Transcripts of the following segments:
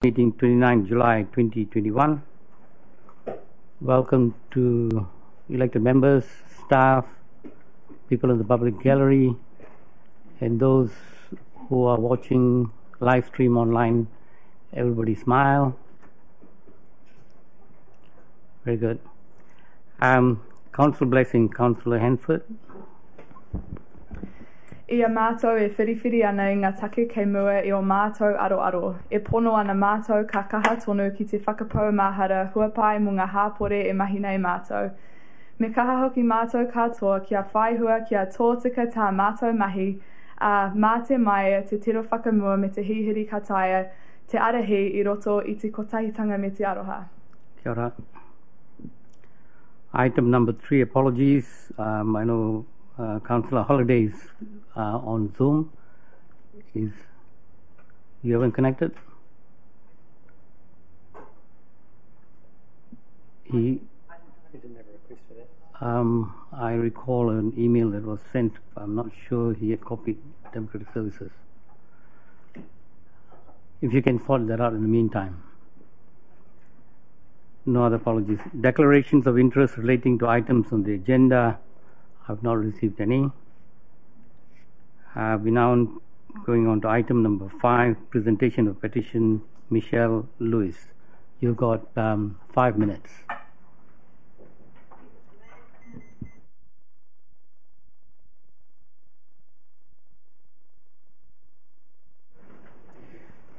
Meeting 29 July 2021. Welcome to elected members, staff, people in the public gallery, and those who are watching live stream online. Everybody smile. Very good. Council blessing, Councillor Hanford. Ia mātou e whiriwhiri ana i ngā take kei mua i o mātou aro. E pono ana mātou ka kaha tonu ki te whakapau mahara huapai mo ngā hāpore e mahi nei mātou. Me kaha hoki mātou katoa kia whaihua kia tōtika tā mātou mahi a mā te maia te tiro whakamua me te hihiri kataia te arahi i roto i te kotahitanga me te aroha. Kia ora. Item number 3, apologies. I know Councillor Holidays on Zoom. You haven't connected? He didn't have a request for that. I recall an email that was sent. I'm not sure he had copied Democratic Services. If you can sort that out in the meantime. No other apologies. Declarations of interest relating to items on the agenda. I've not received any. We're now going on to item number 5, presentation of petition, Michelle Lewis. You've got 5 minutes.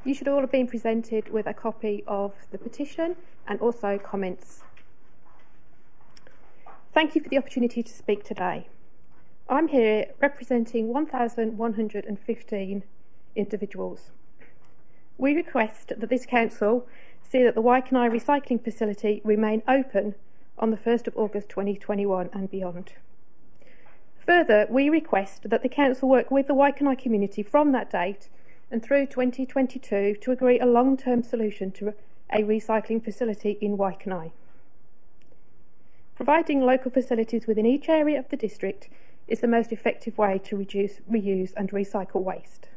You should all have been presented with a copy of the petition and also comments. Thank you for the opportunity to speak today. I'm here representing 1,115 individuals. We request that this council see that the Waikanae recycling facility remain open on the 1st of August 2021 and beyond. Further, we request that the council work with the Waikanae community from that date and through 2022 to agree a long-term solution to a recycling facility in Waikanae. Providing local facilities within each area of the district is the most effective way to reduce, reuse and recycle waste.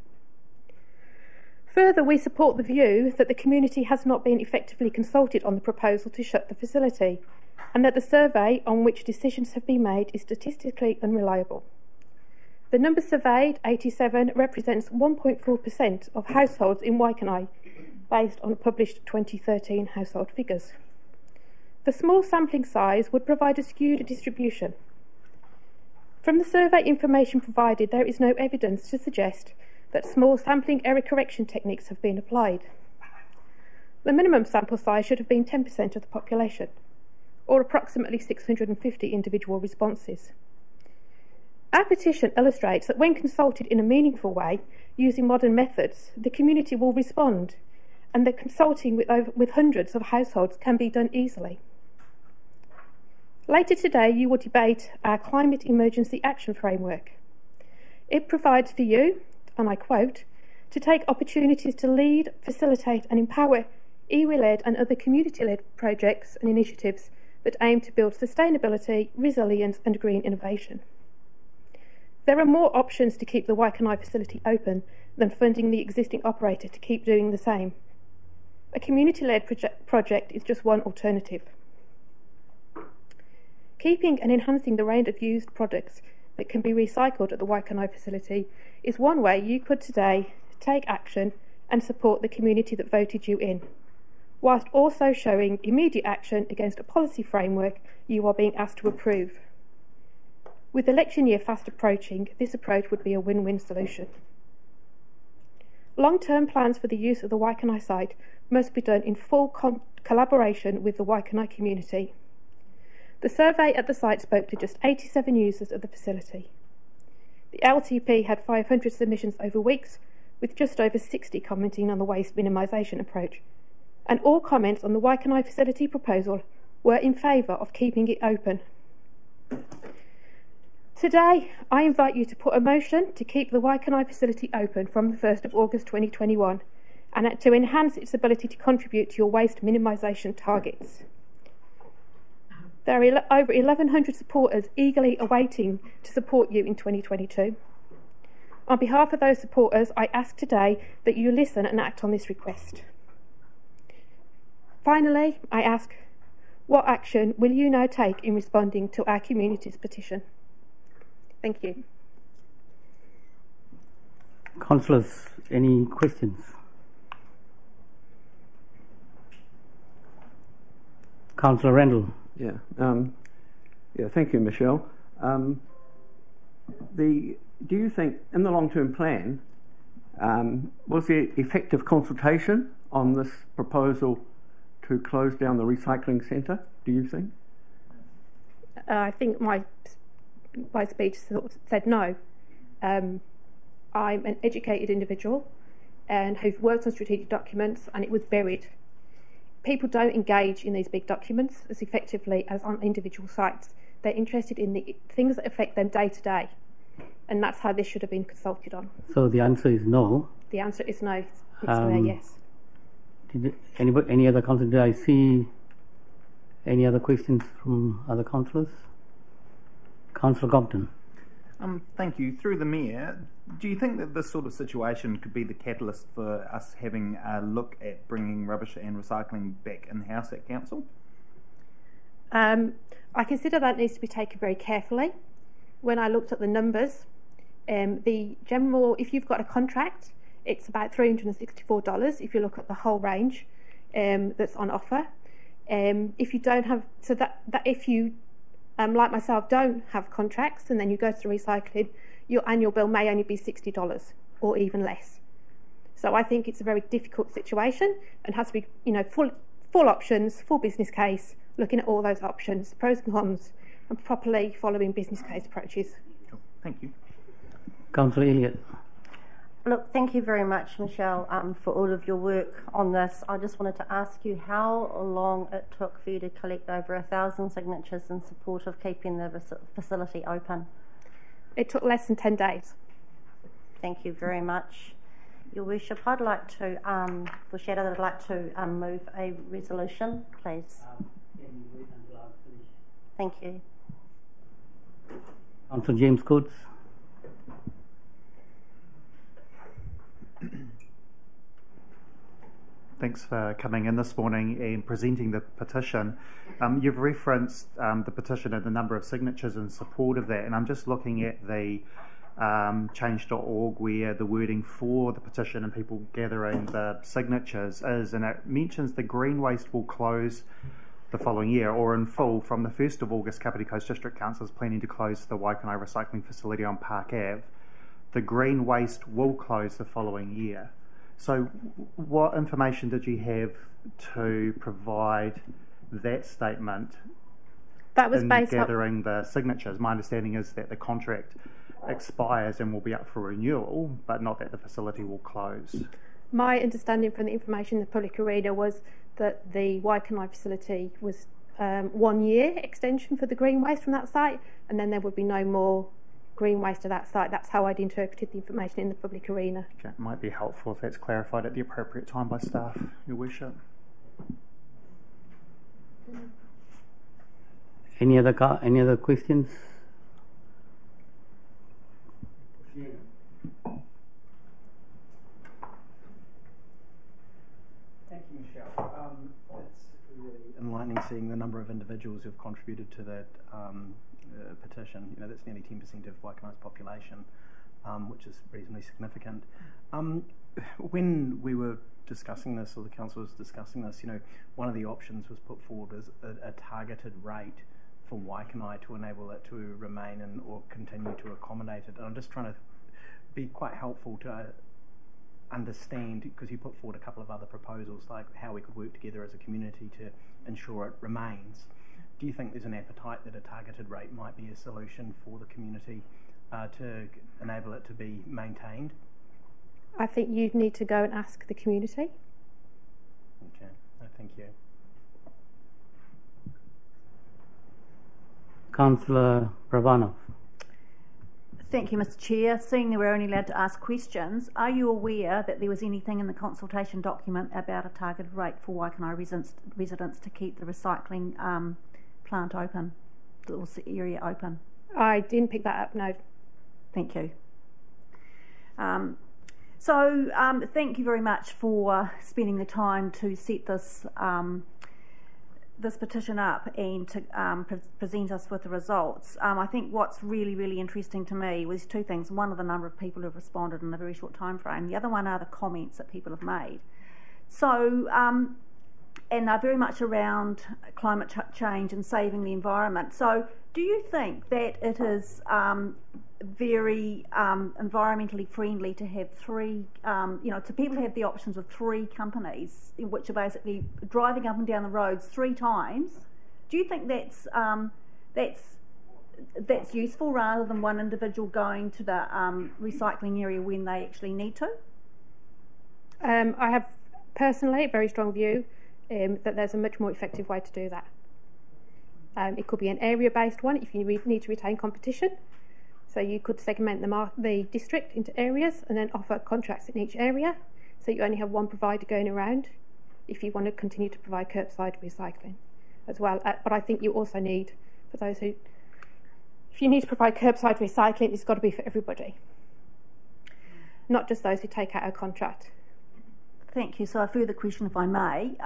Further, we support the view that the community has not been effectively consulted on the proposal to shut the facility and that the survey on which decisions have been made is statistically unreliable. The number surveyed, 87, represents 1.4% of households in Waikanae based on published 2013 household figures. The small sampling size would provide a skewed distribution. From the survey information provided, there is no evidence to suggest that small sampling error correction techniques have been applied. The minimum sample size should have been 10% of the population, or approximately 650 individual responses. Our petition illustrates that when consulted in a meaningful way, using modern methods, the community will respond, and that consulting with hundreds of households can be done easily. Later today, you will debate our Climate Emergency Action Framework. It provides for you, and I quote, to take opportunities to lead, facilitate and empower iwi-led and other community-led projects and initiatives that aim to build sustainability, resilience and green innovation. There are more options to keep the Waikanae facility open than funding the existing operator to keep doing the same. A community-led project is just one alternative. Keeping and enhancing the range of used products that can be recycled at the Waikanae facility is one way you could today take action and support the community that voted you in, whilst also showing immediate action against a policy framework you are being asked to approve. With election year fast approaching, this approach would be a win-win solution. Long-term plans for the use of the Waikanae site must be done in full collaboration with the Waikanae community. The survey at the site spoke to just 87 users of the facility. The LTP had 500 submissions over weeks, with just over 60 commenting on the waste minimisation approach, and all comments on the Waikanae facility proposal were in favour of keeping it open. Today, I invite you to put a motion to keep the Waikanae facility open from the 1st of August 2021 and to enhance its ability to contribute to your waste minimisation targets. There are over 1,100 supporters eagerly awaiting to support you in 2022. On behalf of those supporters, I ask today that you listen and act on this request. Finally, I ask, what action will you now take in responding to our community's petition? Thank you. Councillors, any questions? Councillor Randall. Thank you, Michelle. Do you think, in the long-term plan, was there effective consultation on this proposal to close down the recycling centre, do you think? I think my speech sort of said no. I'm an educated individual and who've worked on strategic documents, and it was buried. People don't engage in these big documents as effectively as on individual sites. They're interested in the things that affect them day to day, and that's how this should have been consulted on. So the answer is no. The answer is no. It's yes. Any other councillor? Did I see any other questions from other councillors? Councillor Compton. Thank you. Through the Mayor, do you think that this sort of situation could be the catalyst for us having a look at bringing rubbish and recycling back in-house at Council? I consider that needs to be taken very carefully. When I looked at the numbers, if you've got a contract, it's about $364 if you look at the whole range that's on offer. If you don't have, if you like myself, don't have contracts and then you go to recycling, your annual bill may only be $60 or even less. So I think it's a very difficult situation and has to be, full options, full business case, looking at all those options, pros and cons, and properly following business case approaches. Cool. Thank you. Councillor Elliott. Look, thank you very much, Michelle, for all of your work on this. I just wanted to ask you how long it took for you to collect over 1,000 signatures in support of keeping the facility open. It took less than 10 days. Thank you very much. Your Worship, I'd like to foreshadow that I'd like to move a resolution, please. Thank you. Councillor James Coates. Thanks for coming in this morning and presenting the petition. You've referenced the petition and the number of signatures in support of that, and I'm just looking at the change.org where the wording for the petition and people gathering the signatures is, and it mentions the green waste will close the following year or in full from the 1st of August. Kapiti Coast District Council is planning to close the Waikanae recycling facility on Park Ave. The green waste will close the following year. So what information did you have to provide that statement that was in based gathering the signatures? My understanding is that the contract expires and will be up for renewal, but not that the facility will close. My understanding from the information in the public arena was that the Waikanae facility was 1 year extension for the green waste from that site, and then there would be no more green waste to that site. That's how I'd interpreted the information in the public arena. Okay, it might be helpful if that's clarified at the appropriate time by staff, Your Worship. Any other questions? Thank you, Michelle. It's really enlightening seeing the number of individuals who've contributed to that petition. That's nearly 10% of Waikanae's population, which is reasonably significant. When we were discussing this, or the council was discussing this, one of the options was put forward as a targeted rate for Waikanae to enable it to remain or continue to accommodate it. And I'm just trying to be quite helpful to understand, because you put forward a couple of other proposals, like how we could work together as a community to ensure it remains. Do you think there's an appetite that a targeted rate might be a solution for the community to enable it to be maintained? I think you'd need to go and ask the community. Okay, thank you. Councillor Pravanov. Thank you, Mr. Chair. Seeing that we're only allowed to ask questions, are you aware that there was anything in the consultation document about a targeted rate for Waikanae residents to keep the recycling plant open, the area open? I didn't pick that up, no. Thank you. Thank you very much for spending the time to set this this petition up and to present us with the results. I think what's really, really interesting to me was two things. One are the number of people who have responded in a very short time frame. The other one are the comments that people have made. So, and they're very much around climate change and saving the environment. So do you think that it is very environmentally friendly to have three, to people have the options of three companies, which are basically driving up and down the roads 3 times? Do you think that's useful rather than one individual going to the recycling area when they actually need to? I have personally a very strong view that there's a much more effective way to do that. It could be an area-based one if you need to retain competition. So you could segment the district into areas and then offer contracts in each area, so you only have one provider going around if you want to continue to provide curbside recycling as well. But I think you also need, if you need to provide curbside recycling, it's got to be for everybody, not just those who take out a contract. Thank you. So a further question, if I may.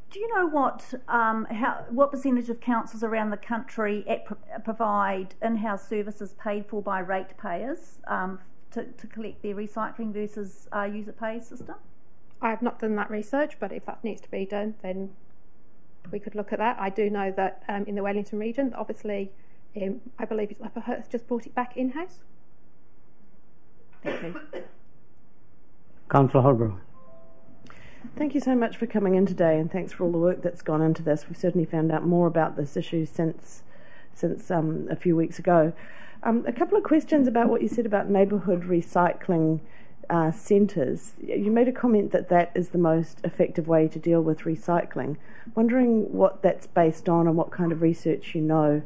Do you know what percentage of councils around the country provide in-house services paid for by ratepayers to collect their recycling versus user pay system? I have not done that research, but if that needs to be done, then we could look at that. I do know that in the Wellington region, obviously, I believe Upper Hutt has just brought it back in-house. Thank you. Councillor Holbrook. Thank you so much for coming in today, and thanks for all the work that's gone into this. We've certainly found out more about this issue since a few weeks ago. A couple of questions about what you said about neighbourhood recycling centres. You made a comment that is the most effective way to deal with recycling. Wondering what that's based on and what kind of research you know,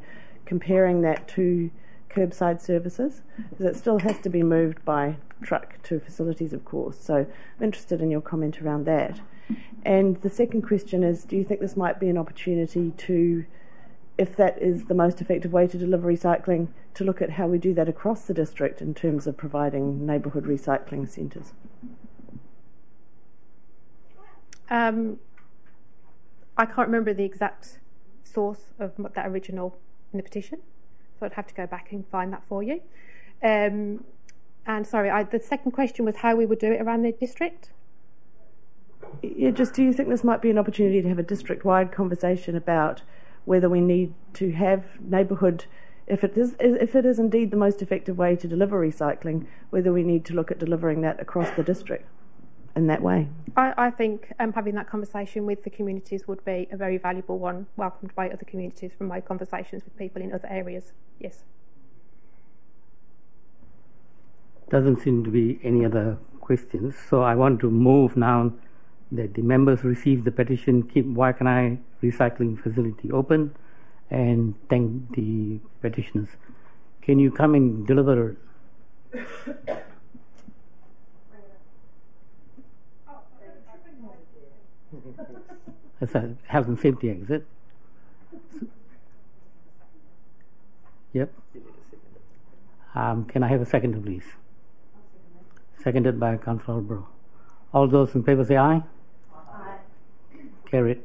comparing that to curbside services, because it still has to be moved by truck to facilities, of course. So I'm interested in your comment around that. And the second question is, do you think this might be an opportunity to, if that is the most effective way to deliver recycling, to look at how we do that across the district in terms of providing neighbourhood recycling centres? I can't remember the exact source of that original in the petition, so I'd have to go back and find that for you. And sorry, the second question was how we would do it around the district? Yeah, just do you think this might be an opportunity to have a district-wide conversation about whether we need to have neighbourhood, if it is indeed the most effective way to deliver recycling, whether we need to look at delivering that across the district in that way? I think having that conversation with the communities would be a very valuable one, welcomed by other communities from my conversations with people in other areas. Yes. Doesn't seem to be any other questions, so I want to move now that the members receive the petition, keep Waikanai recycling facility open, and thank the petitioners. Can you come and deliver? That's a health and safety act, is it? Yep. Can I have a seconder, please? Seconded by Councillor Holbrook. All those in favour say aye. Aye. Carried.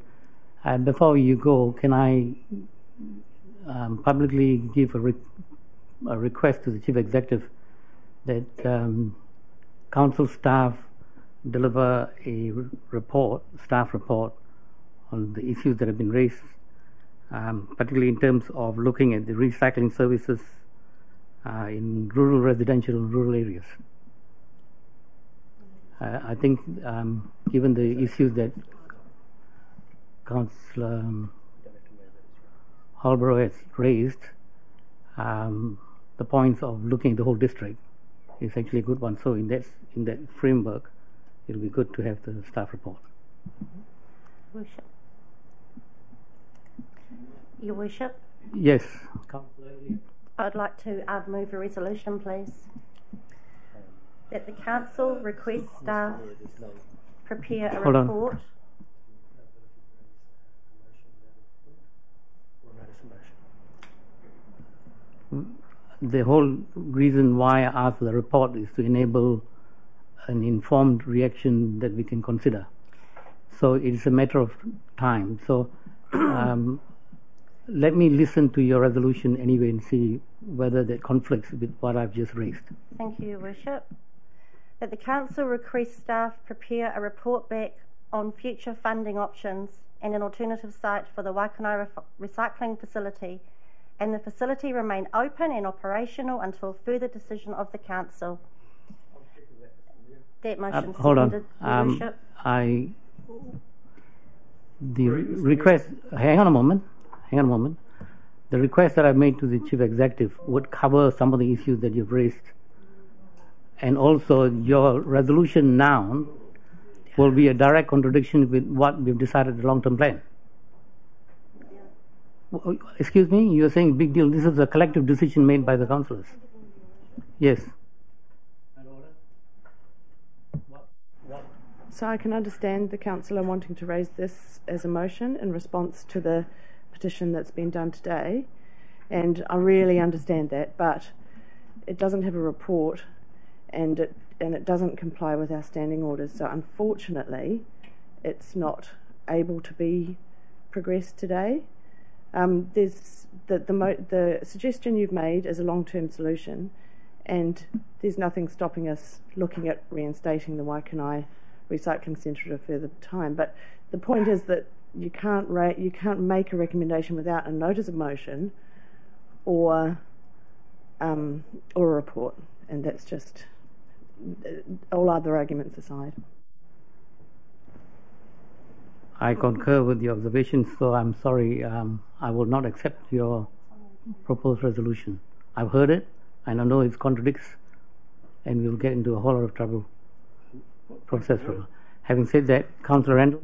And before you go, can I publicly give a request to the Chief Executive that Council staff deliver a staff report on the issues that have been raised, particularly in terms of looking at the recycling services in rural residential and rural areas. I think given the issues that Councillor Holbrook has raised, the points of looking at the whole district is actually a good one. So in that framework, it will be good to have the staff report. Worship. Your Worship? Yes. I'd like to move a resolution, please. That the Council request staff prepare a report. The whole reason why I asked for the report is to enable an informed reaction that we can consider. So it is a matter of time. So let me listen to your resolution anyway and see whether that conflicts with what I've just raised. Thank you, Your Worship. That the Council request staff prepare a report back on future funding options and an alternative site for the Waikanae recycling facility, and the facility remain open and operational until further decision of the Council. That motion Hold seconded, on. Your Worship. Request, hang on a moment. The request that I made to the Chief Executive would cover some of the issues that you've raised. And also your resolution now will be a direct contradiction with what we've decided the long-term plan. Excuse me, you're saying big deal. This is a collective decision made by the councillors. Yes. So I can understand the councillor wanting to raise this as a motion in response to the petition that's been done today, and I really understand that, but it doesn't have a report, and it doesn't comply with our standing orders. So unfortunately, it's not able to be progressed today. There's the suggestion you've made is a long-term solution, and there's nothing stopping us looking at reinstating the Waikanae recycling centre at a further time. But the point is that you can't make a recommendation without a notice of motion or a report, and that's just all other arguments aside. I concur with the observations, so I'm sorry, I will not accept your proposed resolution. I've heard it, and I know it contradicts, and we'll get into a whole lot of trouble. Having said that, Councillor Randall.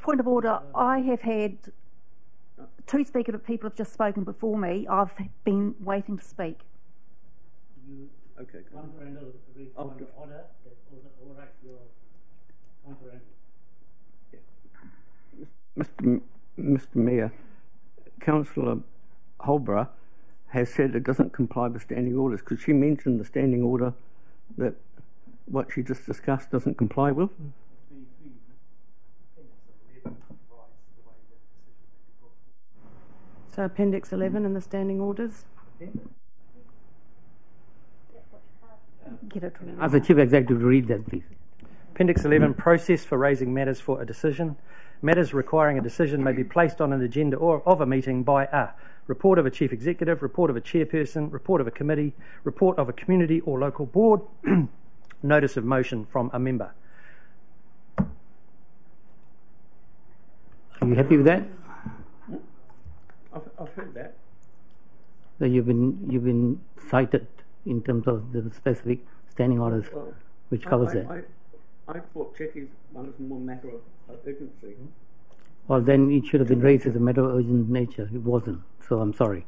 Point of order. I have had two people have just spoken before me. I've been waiting to speak. Okay. Councillor Randall agrees to order that overrides your Councillor Randall. Mr. Mayor, Councillor Holborough has said it doesn't comply with standing orders. Could she mention the standing order that what she just discussed doesn't comply with? So Appendix 11 in the standing orders? Ask the Chief Executive to read that, please. Appendix 11, process for raising matters for a decision. Matters requiring a decision may be placed on an agenda of a meeting by a report of a Chief Executive, report of a Chairperson, report of a committee, report of a community or local board, notice of motion from a member. Are you happy with that? I've heard that. So you've been cited in terms of the specific standing orders, which covers that. I thought Checkie's one is more matter of urgency. Well, then it should have been raised as a matter of urgent nature. It wasn't, so I'm sorry.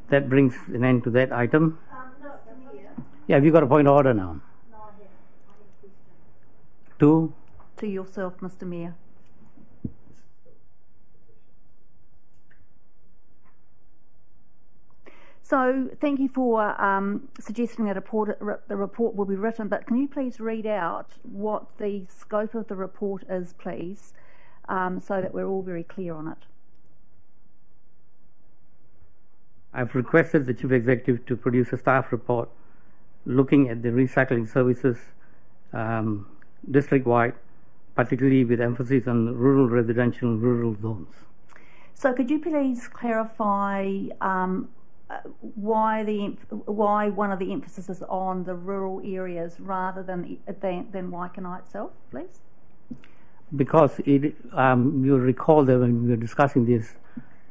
That brings an end to that item. Yeah, have you got a point of order now? No, I have a question. To yourself, Mr. Mayor. So, thank you for suggesting that the report will be written, but can you please read out what the scope of the report is, please, so that we're all very clear on it? I've requested the Chief Executive to produce a staff report looking at the recycling services district-wide, particularly with emphasis on rural residential and rural zones. So could you please clarify why one of the emphasis is on the rural areas rather than Waikanae itself, please? Because you recall that when we were discussing this,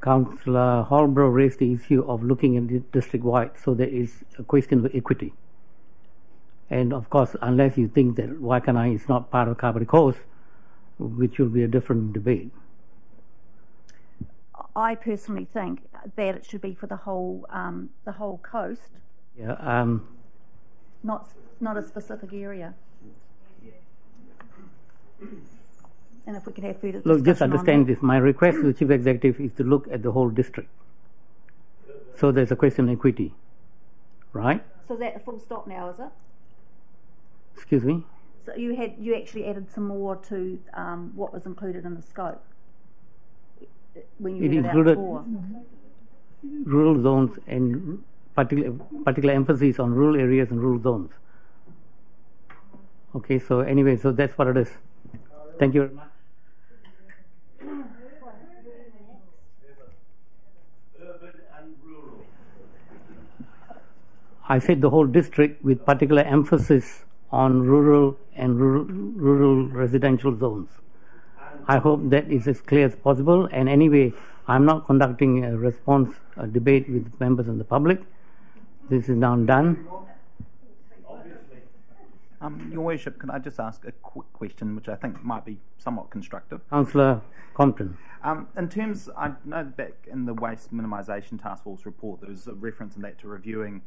Councillor Holborough raised the issue of looking at it district-wide, so there is a question of equity. And of course, unless you think that Waikanae is not part of Kapiti Coast, which will be a different debate. I personally think that it should be for the whole coast. Yeah. Not a specific area. And if we could have further discussion. Look, just understand this. My request to the Chief Executive is to look at the whole district. So there's a question of equity, right? So is that a full stop now, is it? Excuse me? So you actually added some more to what was included in the scope when you It read it out included before. rural zones and particular emphasis on rural areas and rural zones. Okay, so anyway, so that's what it is. Thank you very much. I said the whole district with particular emphasis on rural and rural residential zones. I hope that is as clear as possible. And anyway, I'm not conducting a debate with members and the public. This is now done. Your Worship, can I just ask a quick question, which I think might be somewhat constructive? Councillor Compton. In terms, I know back in the Waste Minimisation Task Force report, there was a reference in that to reviewing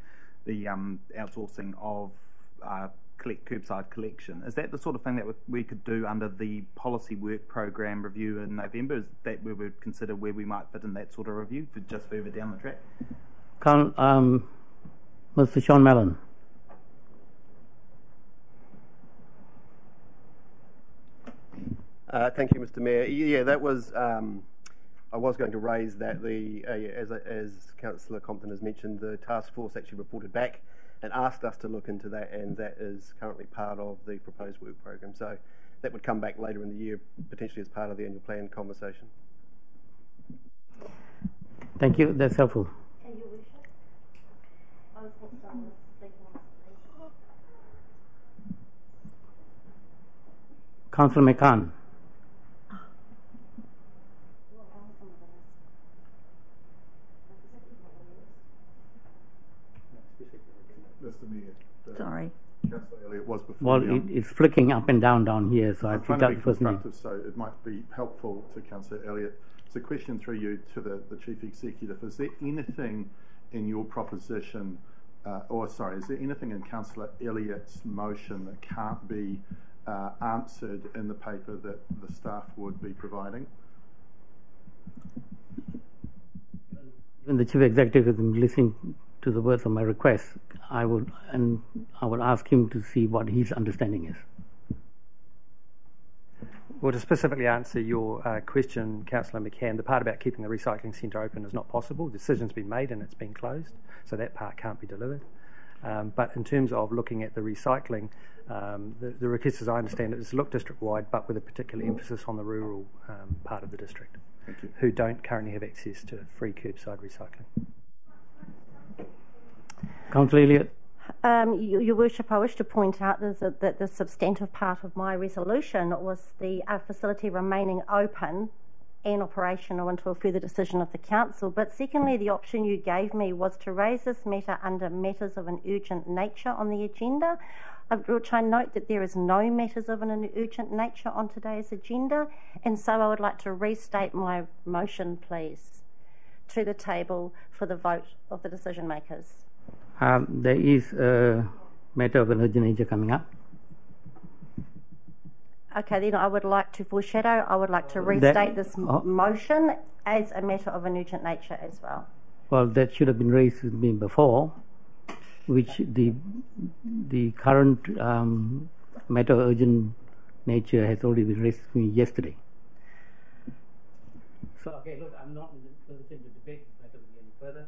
the outsourcing of curbside collection. Is that the sort of thing that we could do under the policy work program review in November? Is that where we'd consider where we might fit in that sort of review for just further down the track? Mr. Sean Mellon. Thank you, Mr. Mayor. Yeah, that was. I was going to raise that as Councillor Compton has mentioned, the task force actually reported back and asked us to look into that, and that is currently part of the proposed work program. So that would come back later in the year, potentially as part of the annual plan conversation. Thank you. That's helpful. Councillor McCann. Mr. Mayor. Sorry. Councillor Elliott was before. Well, it's flicking up and down here, so I picked up the first name. So it might be helpful to Councillor Elliott. It's a question through you to the Chief Executive. Is there anything in your proposition, is there anything in Councillor Elliott's motion that can't be answered in the paper that the staff would be providing? When the Chief Executive has been listening to the words of my request, I would ask him to see what his understanding is. Well, to specifically answer your question, Councillor McCann, the part about keeping the recycling centre open is not possible. The decision's been made and it's been closed, so that part can't be delivered. But in terms of looking at the recycling, the request, as I understand it, is to look district-wide, but with a particular emphasis on the rural part of the district, who don't currently have access to free curbside recycling. Councillor Elliott. Your Worship, I wish to point out that the substantive part of my resolution was the facility remaining open and operational until further decision of the Council. But secondly, the option you gave me was to raise this matter under matters of an urgent nature on the agenda, which I note that there is no matters of an urgent nature on today's agenda, and so I would like to restate my motion, please, to the table for the vote of the decision makers. There is a matter of an urgent nature coming up. Okay, then I would like to foreshadow, I would like to restate this motion as a matter of an urgent nature as well. Well, that should have been raised with me before, which the current matter of urgent nature has already been raised with me yesterday. So, okay, look, I'm not in the position to debate this matter with you any further.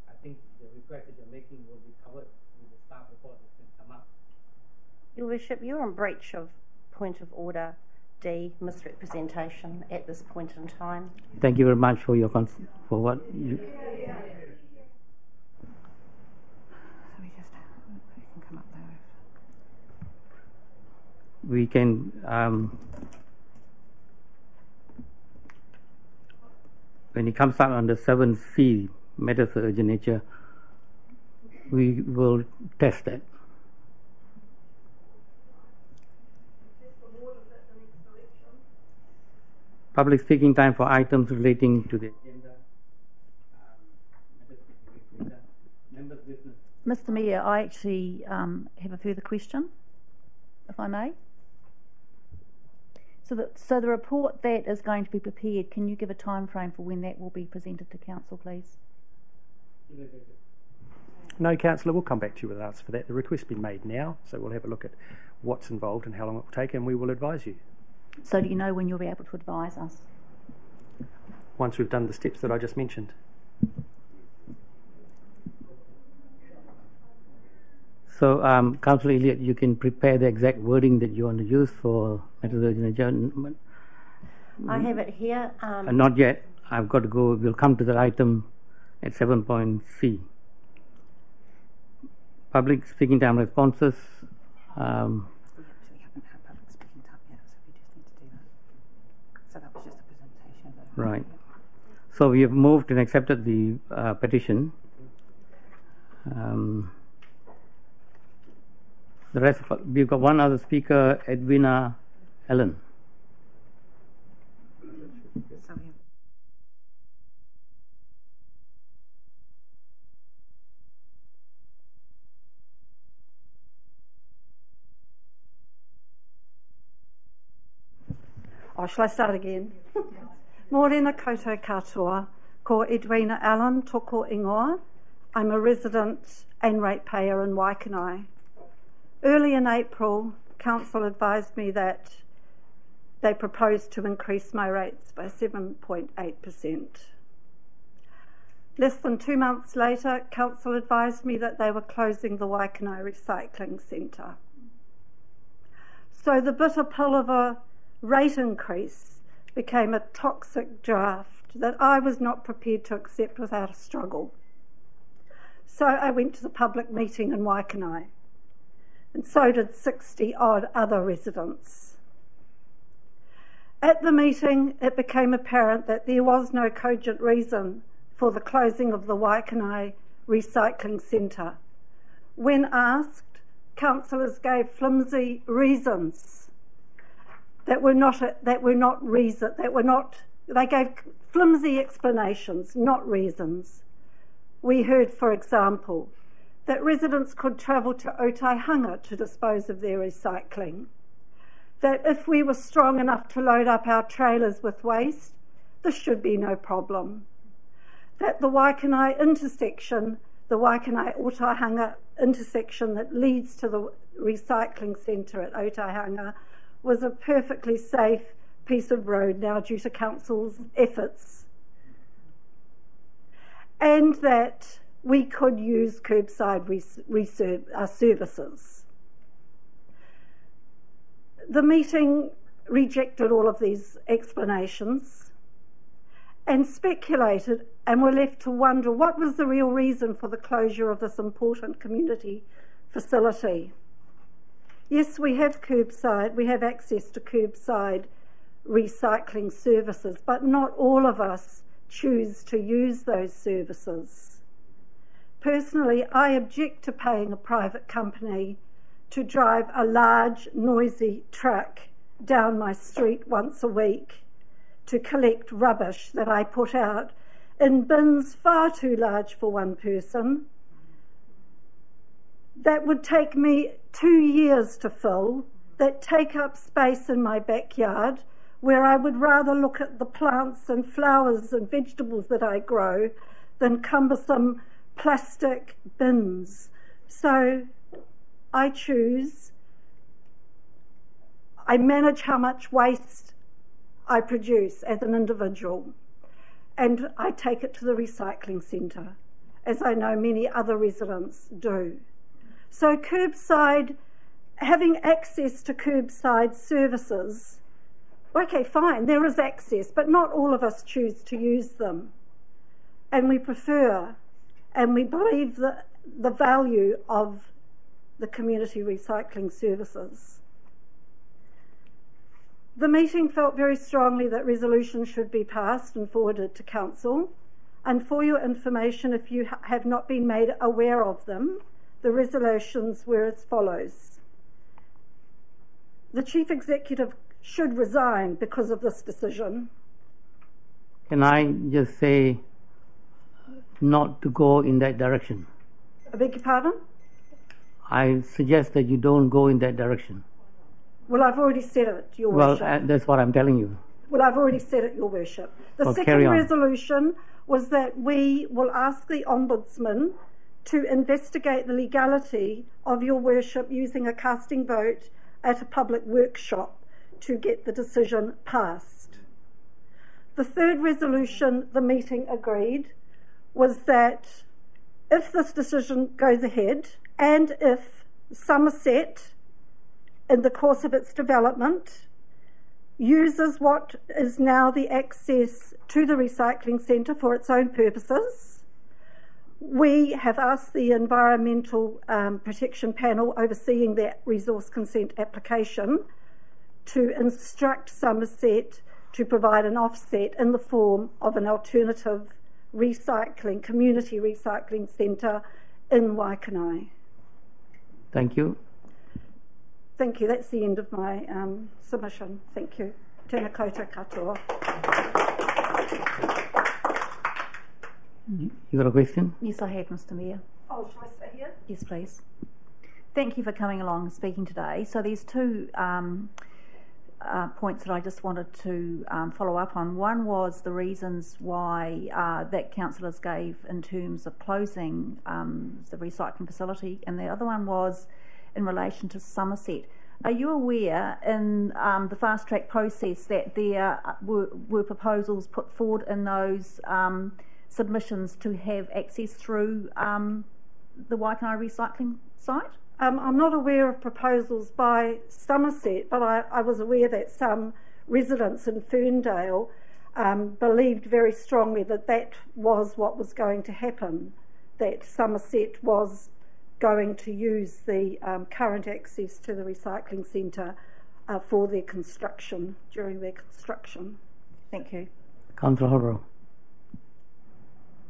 I think the request that you're making will be covered with the staff report that can come up. Your Worship, you're in breach of point of order D, misrepresentation at this point in time. Thank you very much for your for what you. We can when it comes out under 7C, matters of urgent nature, we will test that. Public speaking time for items relating to the agenda. Members' business. Mr. Mayor, I actually have a further question, if I may. So the report that is going to be prepared, can you give a time frame for when that will be presented to Council, please? No, Councillor, we'll come back to you with an answer for that. The request's been made now, so we'll have a look at what's involved and how long it will take, and we will advise you So do you know when you'll be able to advise us? once we've done the steps that I just mentioned. So, Councillor Elliott, you can prepare the exact wording that you want to use for matters of urgent adjournment. I have it here. Not yet. I've got to go. We'll come to that item at 7.c. Public speaking time responses. We haven't had public speaking time yet, so we just need to do that. So that was just a presentation of it. Right. So we have moved and accepted the petition. The rest of we've got one other speaker, Edwina Ellen. So we have Oh, shall I start again? Morena koutou katoa, ko Edwina Allen, toko ingoa. I'm a resident and ratepayer in Waikanai. Early in April, Council advised me that they proposed to increase my rates by 7.8%. Less than 2 months later, Council advised me that they were closing the Waikanai Recycling Centre. So the bitter pill of a rate increase became a toxic draft that I was not prepared to accept without a struggle. So I went to the public meeting in Waikanai, and so did 60-odd other residents. At the meeting, it became apparent that there was no cogent reason for the closing of the Waikanai Recycling Centre. When asked, councillors gave flimsy reasons they gave flimsy explanations, not reasons. We heard, for example, that residents could travel to Otaihanga to dispose of their recycling, that if we were strong enough to load up our trailers with waste, there should be no problem, that the Waikanai intersection, the Waikanai-Otaihanga intersection that leads to the recycling centre at Otaihanga, was a perfectly safe piece of road now due to Council's efforts, and that we could use curbside services. The meeting rejected all of these explanations and speculated, and were left to wonder what was the real reason for the closure of this important community facility. Yes, we have access to curbside recycling services, but not all of us choose to use those services. Personally, I object to paying a private company to drive a large, noisy truck down my street once a week to collect rubbish that I put out in bins far too large for one person. That would take me 2 years to fill, that take up space in my backyard, where I would rather look at the plants and flowers and vegetables that I grow than cumbersome plastic bins. So I manage how much waste I produce as an individual, and I take it to the recycling centre, as I know many other residents do. So having access to curbside services, okay, fine, there is access, but not all of us choose to use them. And we prefer, and we believe the value of the community recycling services. The meeting felt very strongly that resolutions should be passed and forwarded to Council. And for your information, if you have not been made aware of them, the resolutions were as follows. The Chief Executive should resign because of this decision. Can I just say not to go in that direction? I beg your pardon? I suggest that you don't go in that direction. Well, I've already said it, Your Worship. Well, that's what I'm telling you. Well, I've already said it, Your Worship. The second resolution was that we will ask the Ombudsman to investigate the legality of Your Worship using a casting vote at a public workshop to get the decision passed. The third resolution the meeting agreed was that if this decision goes ahead, and if Somerset, in the course of its development, uses what is now the access to the recycling centre for its own purposes, we have asked the Environmental Protection Panel overseeing that resource consent application to instruct Somerset to provide an offset in the form of an alternative recycling, community recycling centre in Waikanai. Thank you. Thank you. That's the end of my submission. Thank you. Tēnā koutou katoa. You got a question? Yes, I have, Mr. Mayor. Oh, shall I stay here? Yes, please. Thank you for coming along and speaking today. So there's two points that I just wanted to follow up on. One was the reasons why that councillors gave in terms of closing the recycling facility, and the other one was in relation to Somerset. Are you aware in the fast track process that there were proposals put forward in those submissions to have access through the Waikanai recycling site? I'm not aware of proposals by Somerset, but I was aware that some residents in Ferndale believed very strongly that that was what was going to happen, that Somerset was going to use the current access to the recycling centre for their construction, during their construction. Thank you. Councillor Holbrook.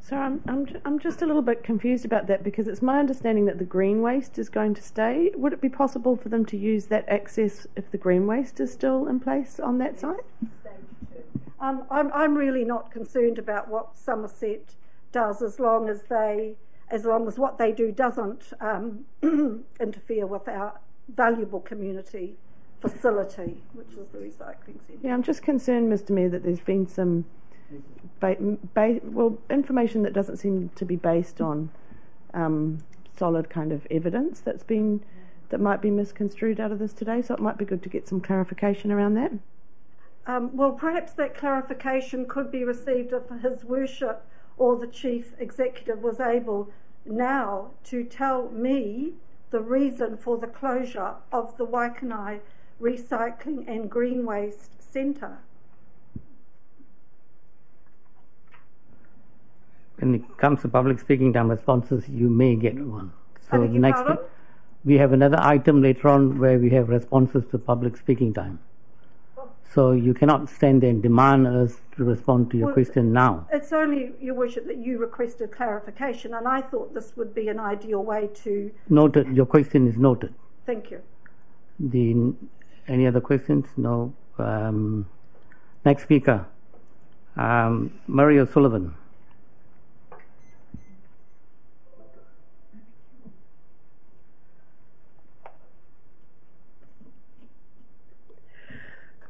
So I'm just a little bit confused about that, because it's my understanding that the green waste is going to stay. Would it be possible for them to use that access if the green waste is still in place on that site? I'm really not concerned about what Somerset does, as long as what they do doesn't interfere with our valuable community facility, which is the recycling centre. Yeah, I'm just concerned, Mr. Mayor, that there's been some information that doesn't seem to be based on solid kind of evidence that might be misconstrued out of this today. So it might be good to get some clarification around that. Well, perhaps that clarification could be received if His Worship or the Chief Executive was able now to tell me the reason for the closure of the Waikanai Recycling and Green Waste Centre. When it comes to public speaking time responses, you may get one. So the next we have another item later on where we have responses to public speaking time. So you cannot stand there and demand us to respond to your question now. It's only, Your Worship, that you requested clarification, and I thought this would be an ideal way to... Noted. Your question is noted. Thank you. Any other questions? No. Next speaker, Murray O'Sullivan.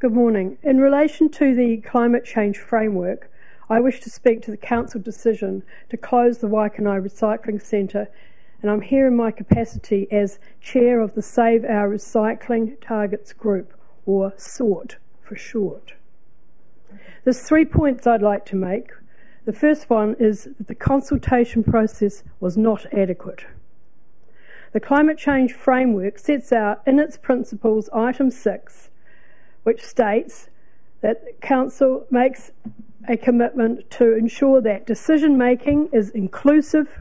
Good morning. In relation to the climate change framework, I wish to speak to the council decision to close the Waikanai Recycling Centre, and I'm here in my capacity as chair of the Save Our Recycling Targets Group, or SORT for short. There's 3 points I'd like to make. The first one is that the consultation process was not adequate. The climate change framework sets out in its principles item 6, which states that Council makes a commitment to ensure that decision making is inclusive,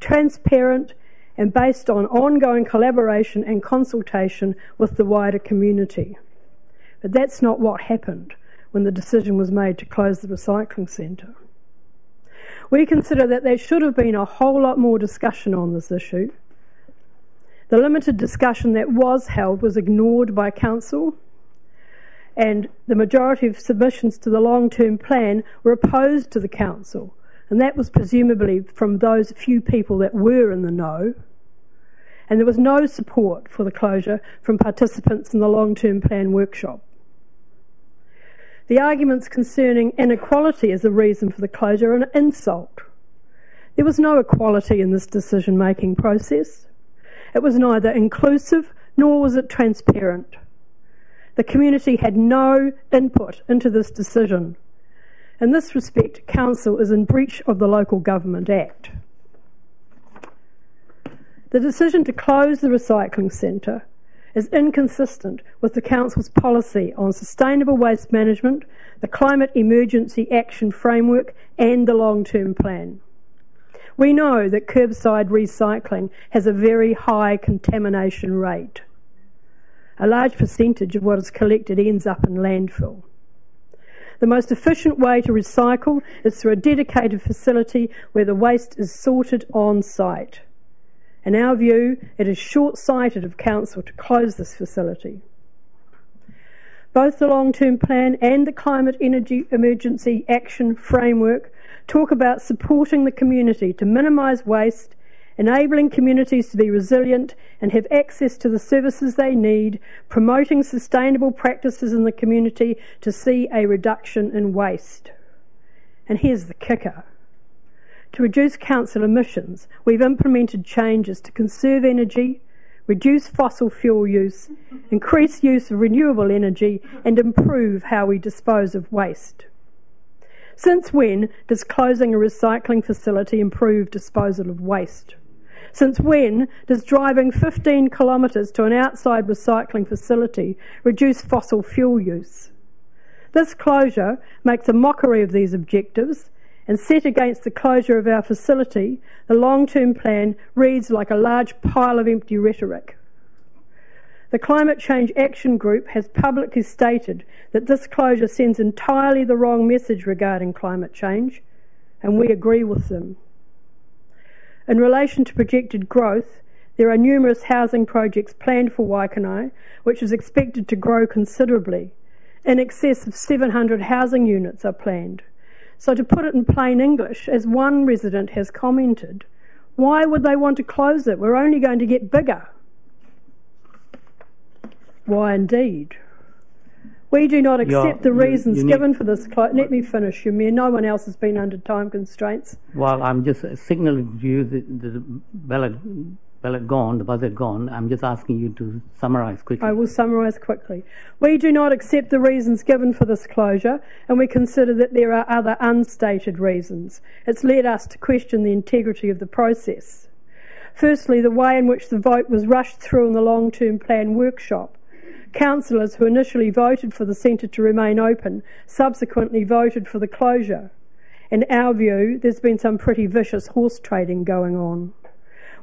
transparent and based on ongoing collaboration and consultation with the wider community. But that's not what happened when the decision was made to close the recycling centre. We consider that there should have been a whole lot more discussion on this issue. The limited discussion that was held was ignored by Council, and the majority of submissions to the long-term plan were opposed to the council, and that was presumably from those few people that were in the know, and there was no support for the closure from participants in the long-term plan workshop. The arguments concerning inequality as a reason for the closure are an insult. There was no equality in this decision-making process. It was neither inclusive nor was it transparent. The community had no input into this decision. In this respect, Council is in breach of the Local Government Act. The decision to close the recycling centre is inconsistent with the Council's policy on sustainable waste management, the Climate Emergency Action Framework and the long-term plan. We know that curbside recycling has a very high contamination rate. A large percentage of what is collected ends up in landfill. The most efficient way to recycle is through a dedicated facility where the waste is sorted on site. In our view, it is short-sighted of Council to close this facility. Both the long-term plan and the Climate Energy Emergency Action Framework talk about supporting the community to minimise waste, enabling communities to be resilient and have access to the services they need, promoting sustainable practices in the community to see a reduction in waste. And here's the kicker. To reduce council emissions, we've implemented changes to conserve energy, reduce fossil fuel use, increase use of renewable energy and improve how we dispose of waste. Since when does closing a recycling facility improve disposal of waste? Since when does driving 15 kilometres to an outside recycling facility reduce fossil fuel use? This closure makes a mockery of these objectives, and set against the closure of our facility, the long-term plan reads like a large pile of empty rhetoric. The Climate Change Action Group has publicly stated that this closure sends entirely the wrong message regarding climate change, and we agree with them. In relation to projected growth, there are numerous housing projects planned for Waikanae, which is expected to grow considerably. In excess of 700 housing units are planned. So to put it in plain English, as one resident has commented, why would they want to close it? We're only going to get bigger. Why indeed? We do not accept the reasons given for this closure. Let me finish, Your Mayor. No one else has been under time constraints. Well, I'm just signalling to you the ballot gone, the buzzer gone. I'm just asking you to summarise quickly. I will summarise quickly. We do not accept the reasons given for this closure, and we consider that there are other unstated reasons. It's led us to question the integrity of the process. Firstly, the way in which the vote was rushed through in the long-term plan workshop. Councillors who initially voted for the centre to remain open subsequently voted for the closure. In our view, there's been some pretty vicious horse trading going on.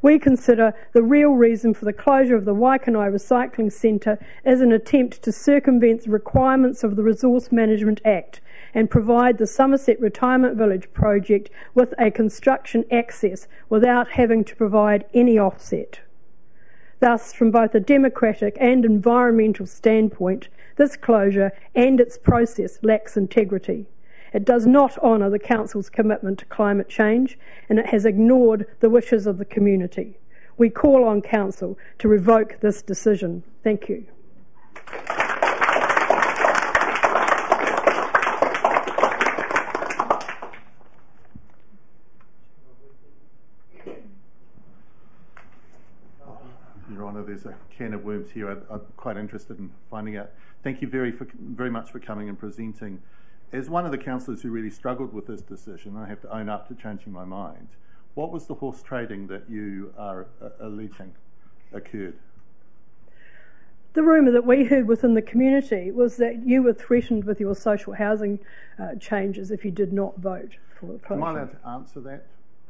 We consider the real reason for the closure of the Waikanae Recycling Centre is an attempt to circumvent the requirements of the Resource Management Act and provide the Somerset Retirement Village project with a construction access without having to provide any offset. Thus, from both a democratic and environmental standpoint, this closure and its process lacks integrity. It does not honour the Council's commitment to climate change, and it has ignored the wishes of the community. We call on Council to revoke this decision. Thank you. Your Honour, there's a can of worms here. I'm quite interested in finding out. Thank you very much for coming and presenting. As one of the councillors who really struggled with this decision, I have to own up to changing my mind. What was the horse trading that you are alleging occurred? The rumour that we heard within the community was that you were threatened with your social housing changes if you did not vote for the closure. Am I allowed to answer that,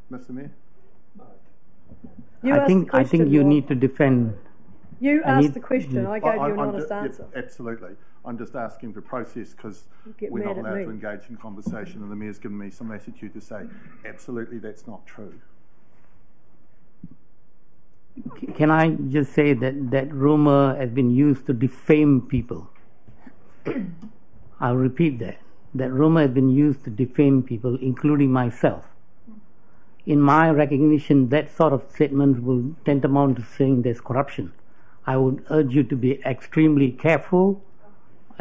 Mr Mayor? I think you need to defend. You asked the question. I gave you an honest answer. Yeah, absolutely. I'm just asking for process because we're not allowed to engage in conversation, and the Mayor's given me some latitude to say, absolutely, that's not true. Can I just say that rumour has been used to defame people? I'll repeat that. That rumour has been used to defame people, including myself. In my recognition, that sort of statement will tantamount to saying there's corruption. I would urge you to be extremely careful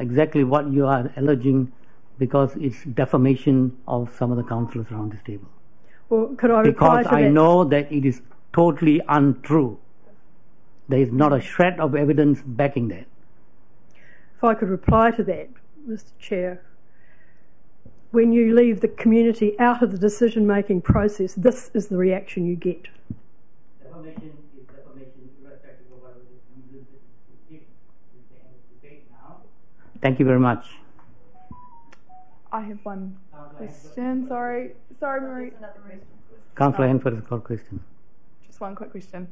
exactly what you are alleging, because it's defamation of some of the councillors around this table. Well, could I reply because to I that? know that it is totally untrue. There is not a shred of evidence backing that. If I could reply to that, Mr. Chair. When you leave the community out of the decision-making process, this is the reaction you get. Defamation is defamation irrespective of whether it is debate now. Thank you very much. I have one question. Sorry, Marie. Councillor Henford has got a question. Just one quick question.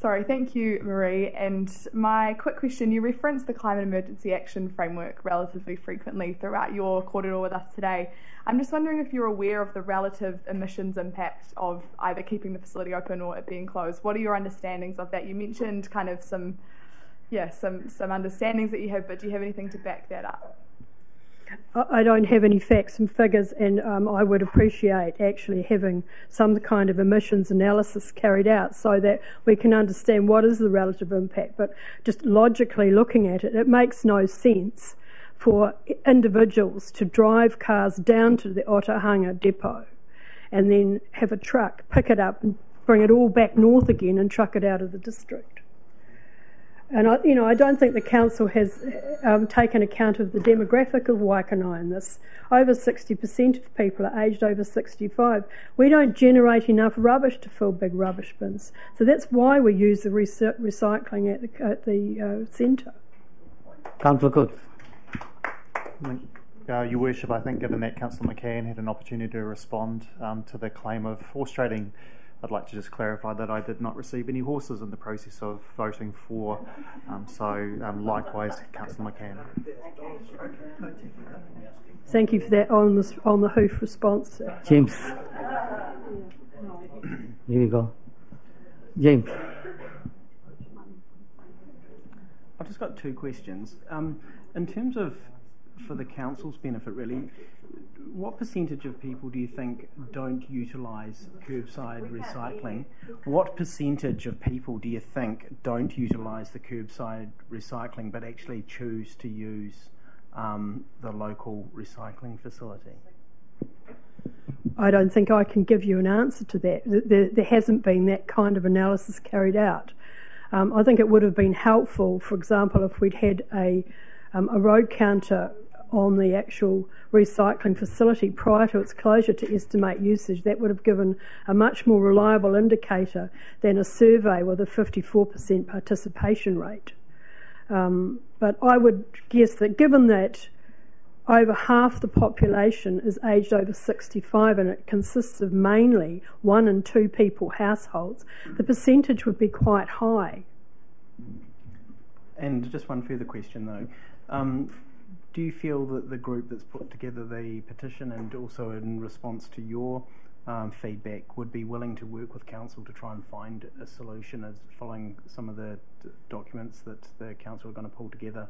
Sorry, thank you, Marie. And my quick question, you referenced the Climate Emergency Action Framework relatively frequently throughout your corridor with us today. I'm just wondering if you're aware of the relative emissions impact of either keeping the facility open or it being closed. What are your understandings of that? You mentioned kind of some understandings that you have, but do you have anything to back that up? I don't have any facts and figures, and I would appreciate actually having some kind of emissions analysis carried out so that we can understand what is the relative impact. But just logically looking at it, it makes no sense for individuals to drive cars down to the Otahanga depot and then have a truck pick it up and bring it all back north again and truck it out of the district. And I don't think the council has taken account of the demographic of Waikanae in this. Over 60% of people are aged over 65. We don't generate enough rubbish to fill big rubbish bins. So that's why we use the recycling at the centre. Councillor Coates. Your Worship, I think given that Councillor McCann had an opportunity to respond to the claim of horse trading, I'd like to just clarify that I did not receive any horses in the process of voting for. Likewise, Councillor McCann. Thank you for that on the hoof response. James. Here we go. James. I've just got two questions. In terms of, for the council's benefit really, what percentage of people do you think don't utilise curbside recycling? What percentage of people do you think don't utilise the curbside recycling but actually choose to use the local recycling facility? I don't think I can give you an answer to that. There hasn't been that kind of analysis carried out. I think it would have been helpful, for example, if we'd had a road counter on the actual recycling facility prior to its closure to estimate usage. That would have given a much more reliable indicator than a survey with a 54% participation rate. But I would guess that given that over half the population is aged over 65 and it consists of mainly 1 and 2 people households, the percentage would be quite high. And just one further question though. Do you feel that the group that's put together the petition and also in response to your feedback would be willing to work with council to try and find a solution as following some of the documents that the council are going to pull together?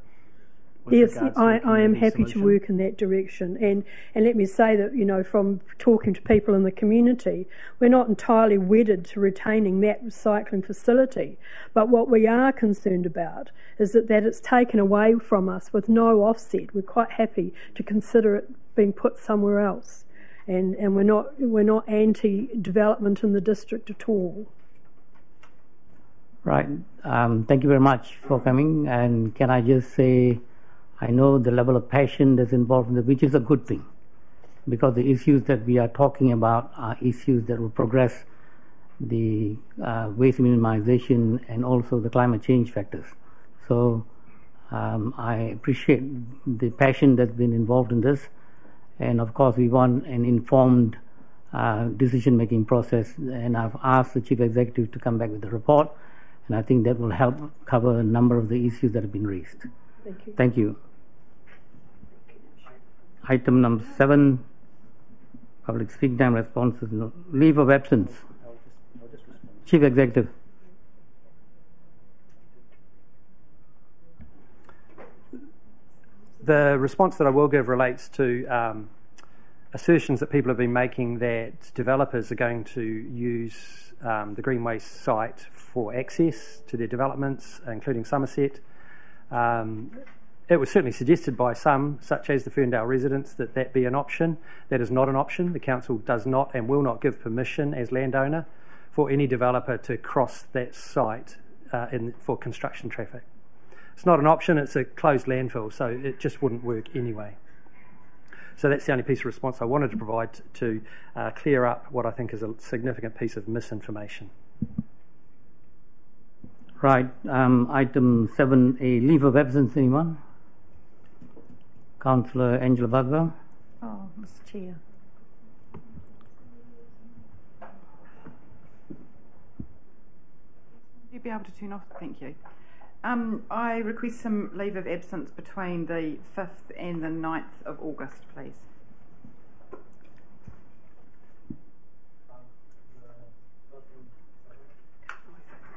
Yes, I am happy to work in that direction. And let me say that, from talking to people in the community, we're not entirely wedded to retaining that recycling facility. But what we are concerned about is that it's taken away from us with no offset. We're quite happy to consider it being put somewhere else. And we're not anti-development in the district at all. Right. Thank you very much for coming. And can I just say, I know the level of passion that's involved in which is a good thing, because the issues that we are talking about are issues that will progress the waste minimization and also the climate change factors. So I appreciate the passion that's been involved in this, and of course we want an informed decision-making process, and I've asked the Chief Executive to come back with a report, and I think that will help cover a number of the issues that have been raised. Thank you. Thank you. Item number 7, public speak time responses. No. Leave of absence. Chief Executive. The response that I will give relates to assertions that people have been making that developers are going to use the green waste site for access to their developments, including Somerset. It was certainly suggested by some, such as the Ferndale residents, that be an option. That is not an option. The council does not and will not give permission as landowner for any developer to cross that site for construction traffic. It's not an option, it's a closed landfill, so it just wouldn't work anyway. So that's the only piece of response I wanted to provide to clear up what I think is a significant piece of misinformation. Right, item 7A, leave of absence, anyone? Councillor Angela Buswell. Oh, Mr. Chair. You'd be able to turn off, thank you. I request some leave of absence between the 5th and the 9th of August, please.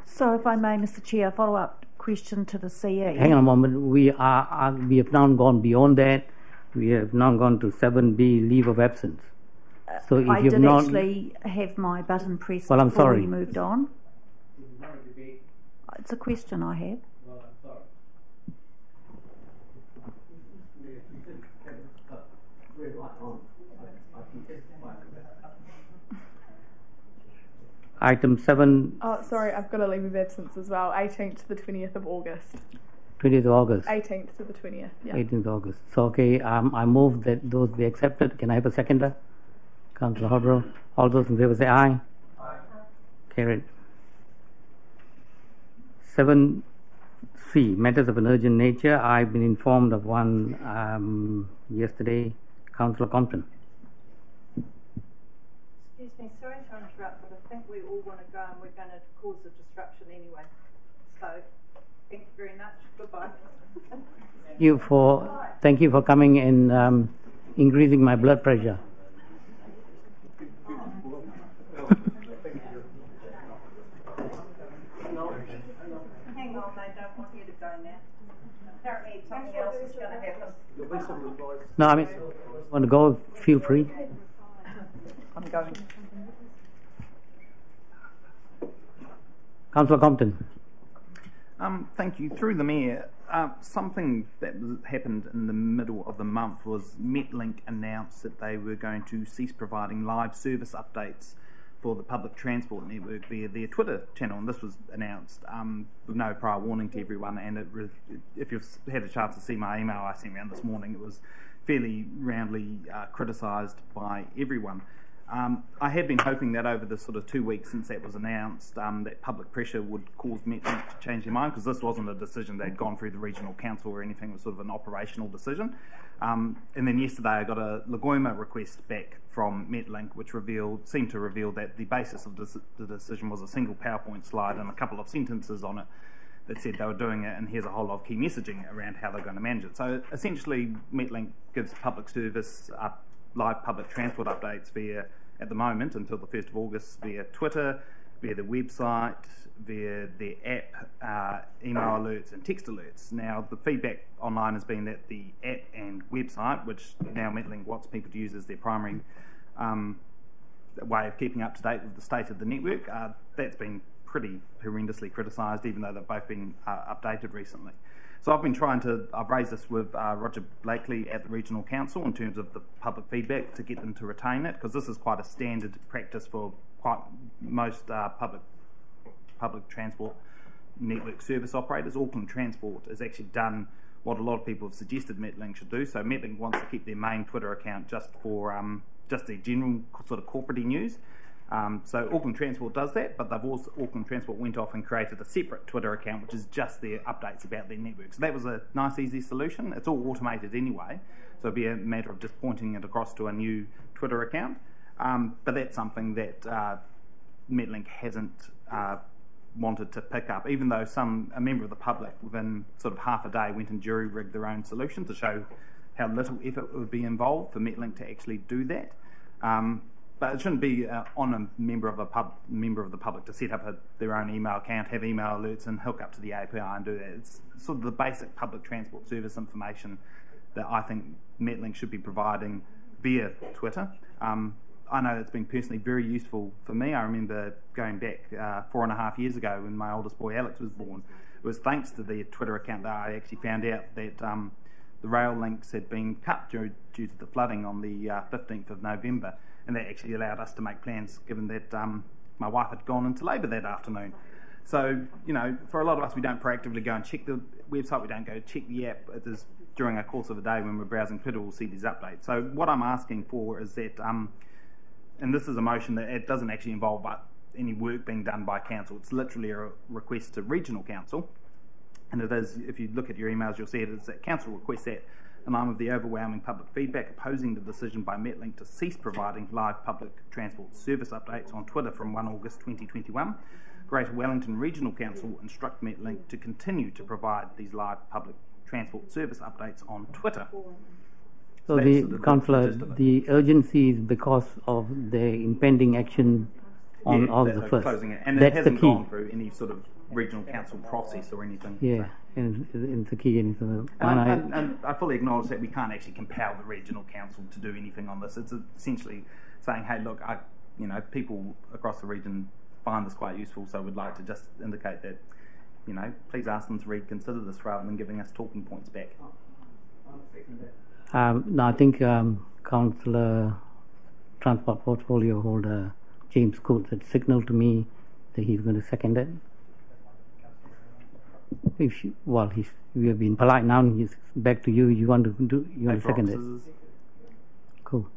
So, if I may, Mr. Chair, a follow-up question to the CE. Hang on a moment. We have now gone beyond that. We have now gone to 7B, leave of absence. So if I you've did not actually have my button pressed Well, I'm before sorry. we moved on. It's a question I have. Item 7, Oh, sorry, I've got a leave of absence as well. 18th to the 20th of August. 20th of August. 18th to the 20th. Yeah. 18th of August. So, okay, I move that those be accepted. Can I have a seconder? Councillor Hobro. All those in favour say aye. Aye. Carried. 7C, matters of an urgent nature. I've been informed of one yesterday. Councillor Compton. Excuse me, sorry to interrupt, but I think we all want to go and we're going to cause a disruption anyway. So, thank you very much. Goodbye. Thank you for coming and increasing my blood pressure. Hang on, they don't want you to go now. Apparently something else is going to happen. No, I mean, want to go? Feel free. I'm going. Councillor Compton. Thank you. Through the Mayor, something that happened in the middle of the month was Metlink announced that they were going to cease providing live service updates for the public transport network via their Twitter channel, and this was announced with no prior warning to everyone. And if you've had a chance to see my email I sent around this morning, it was fairly roundly criticised by everyone. I had been hoping that over the sort of 2 weeks since that was announced, that public pressure would cause Metlink to change their mind, because this wasn't a decision that had gone through the regional council or anything. It was sort of an operational decision. And then yesterday I got a Lagoima request back from Metlink, which seemed to reveal that the basis of the decision was a single PowerPoint slide and a couple of sentences on it that said they were doing it, and here's a whole lot of key messaging around how they're going to manage it. So essentially, Metlink gives public service live public transport updates at the moment, until the 1st of August, via Twitter, via the website, via their app, email alerts and text alerts. Now, the feedback online has been that the app and website, which now Metlink wants people to use as their primary way of keeping up to date with the state of the network, that's been pretty horrendously criticised, even though they've both been updated recently. So I've raised this with Roger Blakely at the Regional Council in terms of the public feedback to get them to retain it, because this is quite a standard practice for most public transport network service operators. Auckland Transport has actually done what a lot of people have suggested Metlink should do. So Metlink wants to keep their main Twitter account just for just their general sort of corporate news. So Auckland Transport does that, but Auckland Transport went off and created a separate Twitter account, which is just their updates about their network. So that was a nice, easy solution. It's all automated anyway, so it'd be a matter of just pointing it across to a new Twitter account. But that's something that Metlink hasn't wanted to pick up, even though a member of the public within sort of half a day went and jury-rigged their own solution to show how little effort would be involved for Metlink to actually do that. But it shouldn't be on a member of the public to set up their own email account, have email alerts, and hook up to the API and do that. It's sort of the basic public transport service information that I think Metlink should be providing via Twitter. I know it's been personally very useful for me. I remember going back 4.5 years ago when my oldest boy Alex was born. It was thanks to the Twitter account that I actually found out that the rail links had been cut due to the flooding on the 15th of November. And that actually allowed us to make plans, given that my wife had gone into labour that afternoon. So, for a lot of us, we don't proactively go and check the website, we don't go check the app. It is during a course of a day when we're browsing Twitter, we'll see these updates. So what I'm asking for is that, and this is a motion that it doesn't actually involve any work being done by council. It's literally a request to regional council. And it is, if you look at your emails, you'll see it is that council requests that in line with the overwhelming public feedback opposing the decision by Metlink to cease providing live public transport service updates on Twitter from 1 August 2021. Greater Wellington Regional Council instruct Metlink to continue to provide these live public transport service updates on Twitter. So Councillor, the urgency is because of the impending action on August the 1st. Closing it. And that's it hasn't the key. gone through any sort of regional council process or anything. Yeah, and it's the key. And I fully acknowledge that we can't actually compel the regional council to do anything on this. It's essentially saying, hey, look, people across the region find this quite useful, so we'd like to just indicate that, please ask them to reconsider this rather than giving us talking points back. No, I think Councillor Transport Portfolio Holder James Coates had signalled to me that he's going to second it. We have been polite now. He's back to you. You want to second it? Cool.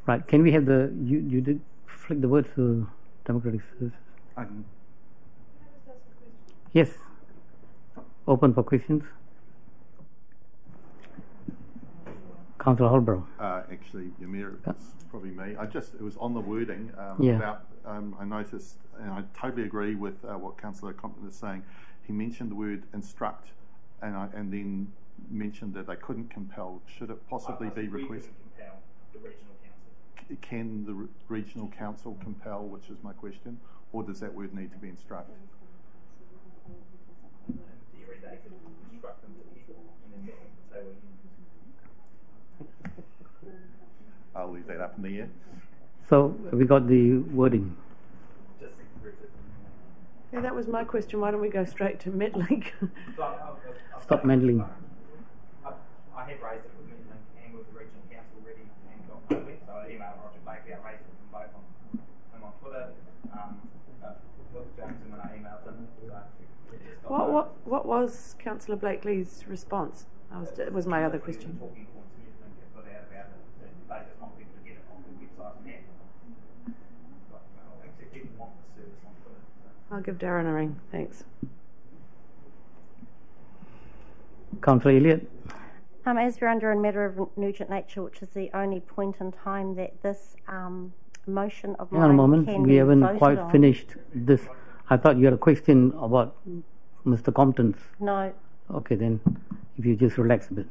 Right. Can we have you did flick the word to Democratic Services? Yes. Open for questions. Councillor Holbrook. Actually, Yamir, it's probably me. It was on the wording about. I noticed, and I totally agree with what Councillor Compton is saying. He mentioned the word instruct, and then mentioned that they couldn't compel. Should it possibly be requested? Can the regional council compel, which is my question, or does that word need to be instruct? I'll leave that up in the air. So we got the wording. Yeah, that was my question. Why don't we go straight to Metlink? Stop meddling. I have raised it with Metlink and with the regional council already and got nowhere. So I emailed Roger Blakely. I raised it with them both on Twitter. With James and when I emailed him. What was Councillor Blakely's response? It was my other question. I'll give Darren a ring. Thanks. Councillor Elliott. As we're under a matter of urgent nature, which is the only point in time that this motion of mine Hang on a moment. can We be haven't voted quite on. finished this. I thought you had a question about Mr. Compton's. No. Okay, then if you just relax a bit.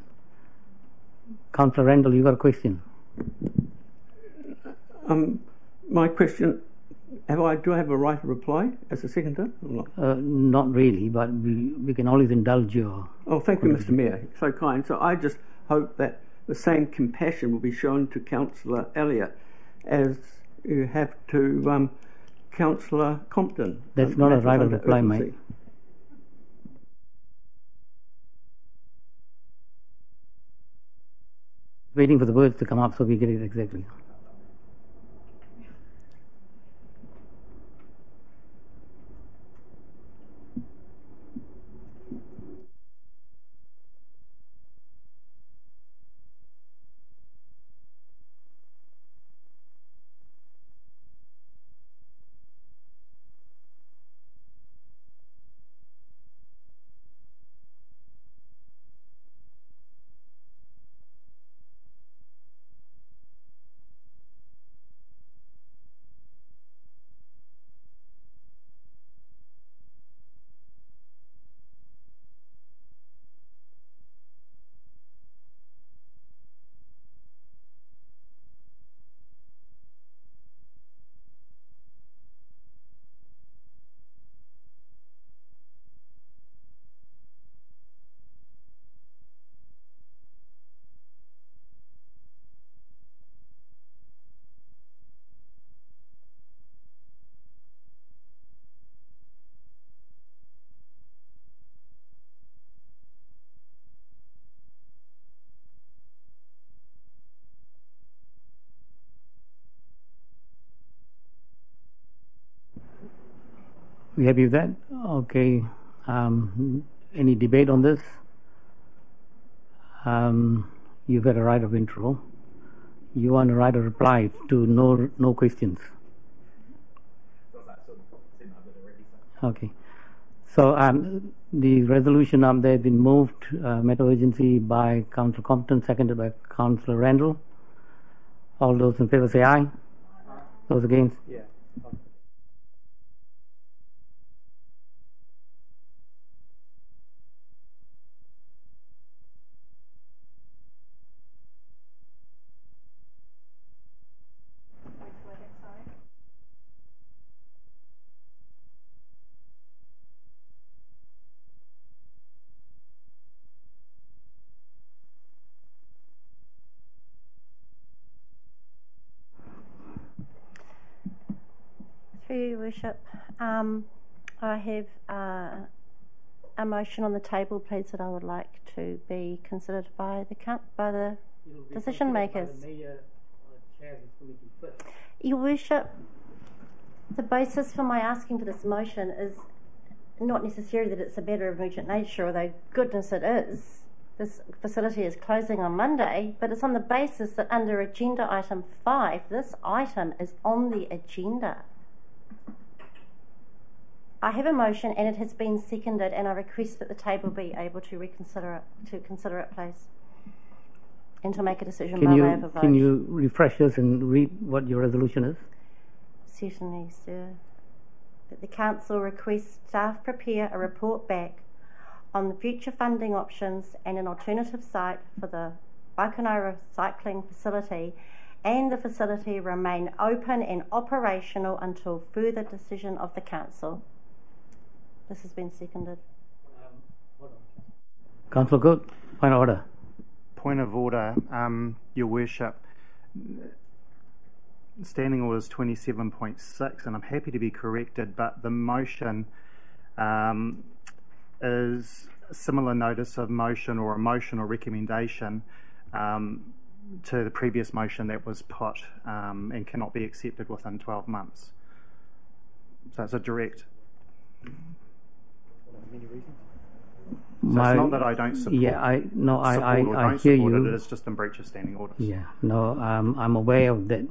Councillor Randall, you got a question? My question, do I have a right to reply as a seconder or not? Not really, but we can always indulge your... Oh, thank you, Mr. Mayor. So kind. So I just hope that the same compassion will be shown to Councillor Elliott as you have to Councillor Compton. That's not a right of reply, mate. Waiting for the words to come up so we get it exactly. We happy with that? Okay. Any debate on this? You've had a right of intro. You want a right of reply to no questions. Okay. So the resolution up there has been moved, matter of urgency, by Councillor Compton, seconded by Councillor Randall. All those in favour say aye. Those against? Yeah. Through your worship, I have a motion on the table, please, that I would like to be considered by the decision makers. Your worship, the basis for my asking for this motion is not necessarily that it's a matter of urgent nature, although goodness it is. This facility is closing on Monday, but it's on the basis that under agenda item 5, this item is on the agenda. I have a motion and it has been seconded, and I request that the table be able to consider it, please, and to make a decision by way of a vote. Can you refresh us and read what your resolution is? Certainly, sir. That the council requests staff prepare a report back on the future funding options and an alternative site for the Waikanai recycling facility, and the facility remain open and operational until further decision of the council. This has been seconded. Councillor Good, point of order. Point of order, Your Worship. Standing Orders 27.6, and I'm happy to be corrected, but the motion is similar notice of motion or a motion or recommendation to the previous motion that was put and cannot be accepted within 12 months. So it's a direct. So it's not that I don't support. Yeah, I don't hear support you. It is just in breach of standing orders. Yeah, no, I'm aware of that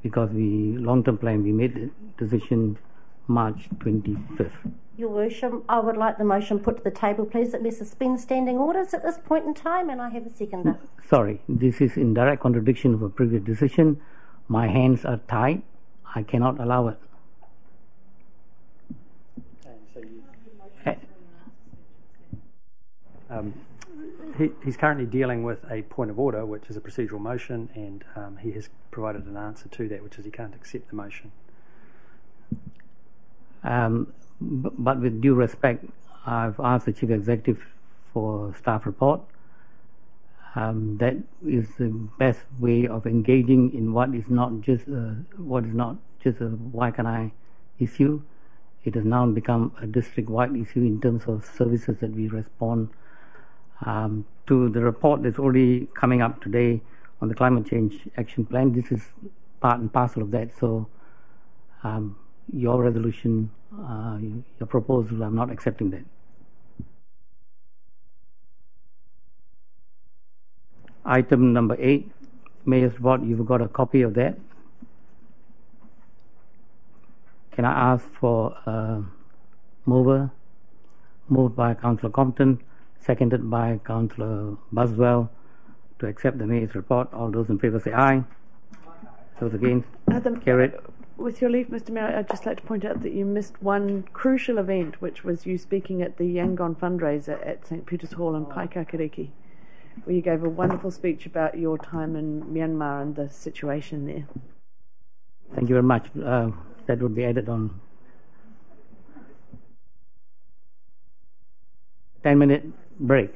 because we long-term plan we made the decision March 25th. Your Worship, I would like the motion put to the table, please, that we suspend standing orders at this point in time, and I have a seconder. Sorry, this is in direct contradiction of a previous decision. My hands are tied. I cannot allow it. He's currently dealing with a point of order, which is a procedural motion, and he has provided an answer to that, which is he can't accept the motion. But with due respect, I've asked the Chief Executive for staff report. That is the best way of engaging in what is not just a Waikanai issue. It has now become a district-wide issue in terms of services that we respond to. The report that's already coming up today on the climate change action plan. This is part and parcel of that. So your resolution, your proposal, I'm not accepting that. Item number 8, Mayor's report. You've got a copy of that. Can I ask for a mover? Moved by Councillor Compton, seconded by Councillor Buswell, to accept the Mayor's report. All those in favour say aye. Those against? Carried. With your leave, Mr. Mayor, I'd just like to point out that you missed one crucial event, which was you speaking at the Yangon fundraiser at St. Peter's Hall in Paikakiriki, where you gave a wonderful speech about your time in Myanmar and the situation there. Thank you very much. That would be added on. 10-minute break.